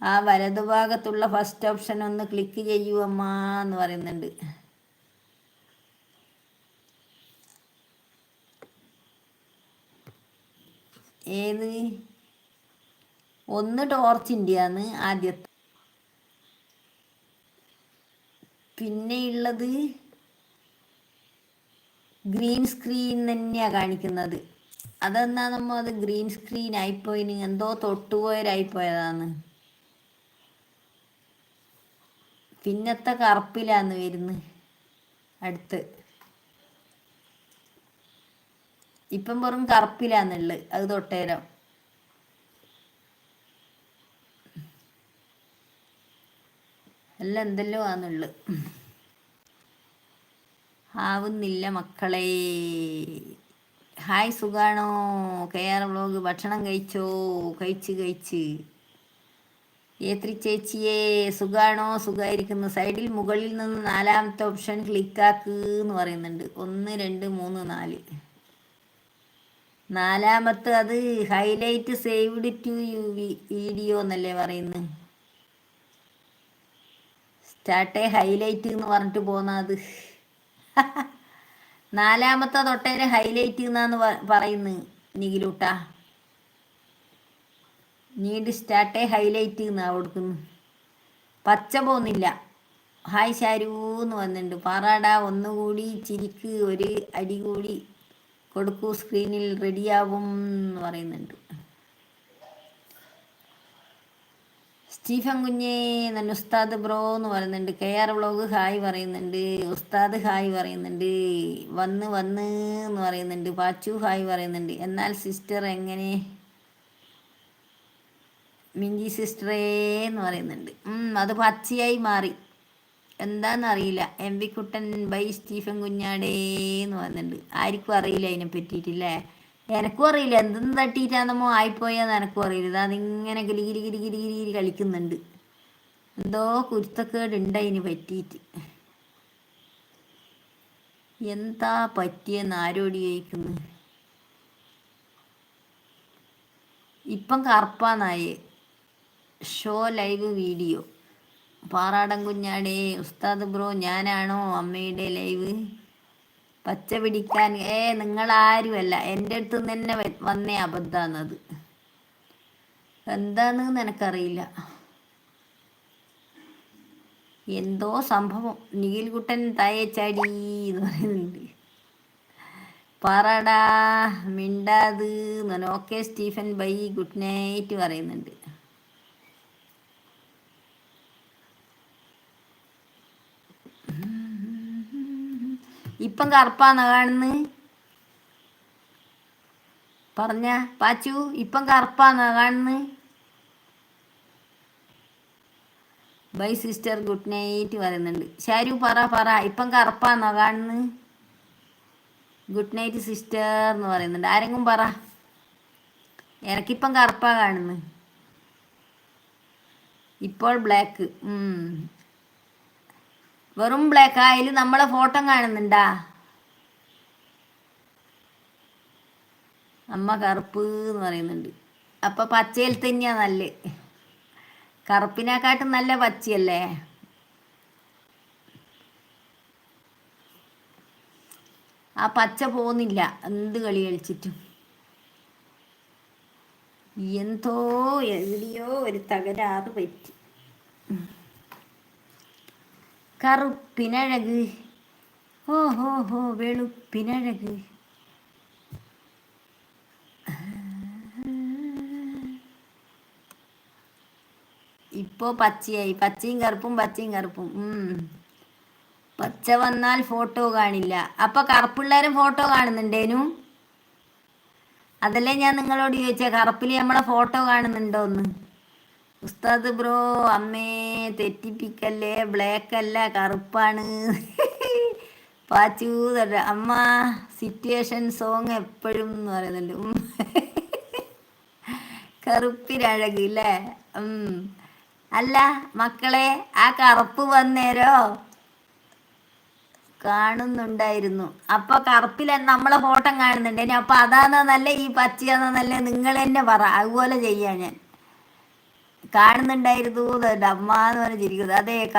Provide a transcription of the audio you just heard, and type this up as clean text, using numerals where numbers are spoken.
ആ വലതുഭാഗത്തുള്ള first option ഒന്ന് click ചെയ്യൂ അമ്മ എന്ന് പറയുന്നുണ്ട്. ഏത്? ഒന്ന് ടോർച്ചിൻ്റെയാണ് ആദ്യത്തെ. പിന്നെയുള്ളത് ഗ്രീൻ സ്ക്രീൻ തന്നെയാണ് കാണിക്കുന്നത്. അതെന്നാ നമ്മ അത് ഗ്രീൻ സ്ക്രീൻ ആയിപ്പോയിന്, എന്തോ തൊട്ടുപോയതായിപ്പോയതാണ്. പിന്നത്തെ കറുപ്പിലാന്ന് വരുന്നത് അടുത്ത്. ഇപ്പം വെറും കറുപ്പിലാന്നുള്ളത്, അത് തൊട്ടേരം. എല്ലാം എന്തെല്ലോ ആന്നുള്ളത്. ആവുന്നില്ല മക്കളെ. ഹായ്, സുഖാണോ? കെയർ വ്ളോഗ് ഭക്ഷണം കഴിച്ചോ? കഴിച്ച്. ഏത്രി ചേച്ചിയെ സുഖാണോ? സുഖമായിരിക്കുന്നു. സൈഡിൽ മുകളിൽ നിന്ന് നാലാമത്തെ ഓപ്ഷൻ ക്ലിക്കാക്ക് എന്ന് പറയുന്നുണ്ട്. 1 2 3 4. നാലാമത്തെ അത് ഹൈലൈറ്റ് സേവ്ഡ് ടു വീഡിയോ എന്നല്ലേ പറയുന്നത്. സ്റ്റാർട്ടേ ഹൈലൈറ്റ് എന്ന് പറഞ്ഞിട്ട് പോന്നത്. നാലാമത്തെ തൊട്ടേരെ ഹൈലൈറ്റ് എന്നാന്ന് പറയുന്നു നിഖിലൂട്ടാ. നീഡ് സ്റ്റാർട്ടേ ഹൈലൈറ്റ് എന്നാ കൊടുക്കുന്നു. പച്ച പോകുന്നില്ല. ഹായ് ഷാരൂന്ന് വന്നിട്ടുണ്ട്. പാറാടാ ഒന്നുകൂടി ചിരിക്ക്, ഒരു അടി കൂടി കൊടുക്കൂ, സ്ക്രീനിൽ റെഡിയാവും എന്ന് പറയുന്നുണ്ട്. സ്റ്റീഫൻ കുഞ്ഞേ നല്ല ഉസ്താദ് ബ്രോ എന്ന് പറയുന്നുണ്ട്. KR വ്ളോഗ് ഹായ് പറയുന്നുണ്ട്. ഉസ്താദ് ഹായ് പറയുന്നുണ്ട്. വന്ന് എന്ന് പറയുന്നുണ്ട്. പാച്ചു ഹായ് പറയുന്നുണ്ട്. എന്നാൽ സിസ്റ്റർ എങ്ങനെ? മിഞ്ചി സിസ്റ്ററേ എന്ന് പറയുന്നുണ്ട്. അത് പച്ചയായി മാറി, എന്താണെന്നറിയില്ല. MV കുട്ടൻ ബൈ സ്റ്റീഫൻ കുഞ്ഞാടേ എന്ന് പറയുന്നുണ്ട്. ആർക്കും അറിയില്ല അതിനെ പറ്റിയിട്ടില്ലേ. എനക്കും അറിയില്ല എന്തെന്ന് തട്ടിയിട്ടാണെന്നോ ആയിപ്പോയാന്ന് എനക്കും അറിയില്ല. അതിങ്ങനെ ഗിരി കളിക്കുന്നുണ്ട്. എന്തോ കുരുത്തക്കേടുണ്ട് അതിന് പറ്റിയിട്ട്. എന്താ പറ്റിയെന്ന് ആരോട് ചോദിക്കുന്നു. ഇപ്പം കറുപ്പാന്നായേ. Show live video. പാറാടൻ കുഞ്ഞാടേ ഉസ്താദ് ബ്രോ ഞാനാണോ അമ്മയുടെ ലൈവ് പച്ച പിടിക്കാൻ? നിങ്ങളാരുമല്ല, എൻ്റെ അടുത്ത് നിന്ന് തന്നെ വന്നേ അബദ്ധാന്നത്. എന്താന്ന് എനക്കറിയില്ല. എന്തോ സംഭവം. നിഖിൽ കുട്ടൻ തായച്ചാടി എന്ന് പറയുന്നുണ്ട്. പാറാടാ മിണ്ടാത് എന്ന്. Okay Stephen bye good night പറയുന്നുണ്ട്. ഇപ്പം കറുപ്പാന്നാ കാണുന്നത്? പറഞ്ഞ പാച്ചു, ഇപ്പം കറുപ്പാന്നാ കാണുന്നത്? ബൈ സിസ്റ്റർ ഗുഡ് നൈറ്റ് പറയുന്നുണ്ട്. ഷാരു പറ ഇപ്പം കറുപ്പാന്നാ കാണുന്നത്? ഗുഡ് നൈറ്റ് സിസ്റ്റർ എന്ന് പറയുന്നുണ്ട്. ആരെങ്കിലും പറ. എനക്കിപ്പം കറുപ്പാ കാണുന്നത്. ഇപ്പോൾ ബ്ലാക്ക്. വെറും ബ്ലാക്ക്. അതിൽ നമ്മളെ ഫോട്ടോ കാണുന്നുണ്ടാ? അമ്മ കറുപ്പ് എന്ന് പറയുന്നുണ്ട്. അപ്പം പച്ചയിൽ തന്നെയാ നല്ല. കറുപ്പിനെക്കാട്ടും നല്ല പച്ചയല്ലേ. ആ പച്ച പോകുന്നില്ല എന്ത് കളി കളിച്ചിട്ടും. എന്തോ എവിടെയോ ഒരു തകരാറ് പറ്റി. കറുപ്പിനഴക്, ഓഹോ വെളുപ്പിനഴക്. ഇപ്പോ പച്ചയായി. പച്ചയും കറുപ്പും. പച്ച വന്നാൽ ഫോട്ടോ കാണില്ല. അപ്പൊ കറുപ്പിള്ളേരും ഫോട്ടോ കാണുന്നുണ്ടേനു. അതല്ലേ ഞാൻ നിങ്ങളോട് ചോദിച്ച, കറുപ്പിൽ നമ്മളെ ഫോട്ടോ കാണുന്നുണ്ടോന്ന്. ഉസ്താദ് ബ്രോ അമ്മേ തെറ്റിപ്പിക്കല്ലേ, ബ്ലാക്ക് അല്ല കറുപ്പാണ്. പാച്ചു അമ്മ സിറ്റുവേഷൻ സോങ് എപ്പോഴും എന്ന് പറയുന്നുണ്ട്. കറുപ്പിനഴക് അല്ലേ. അല്ല മക്കളെ, ആ കറുപ്പ് വന്നേരോ കാണുന്നുണ്ടായിരുന്നു. അപ്പൊ കറുപ്പിൽ നമ്മളെ ഫോട്ടോ കാണുന്നുണ്ട്. അപ്പൊ അതാണെന്നല്ല ഈ പച്ചയാണെന്നല്ലേ നിങ്ങൾ തന്നെ പറ. അതുപോലെ ചെയ്യാ ഞാൻ. കാണുന്നുണ്ടായിരുന്നു അമ്മ എന്ന് പറഞ്ഞിരിക്കുന്നത്. അതെ.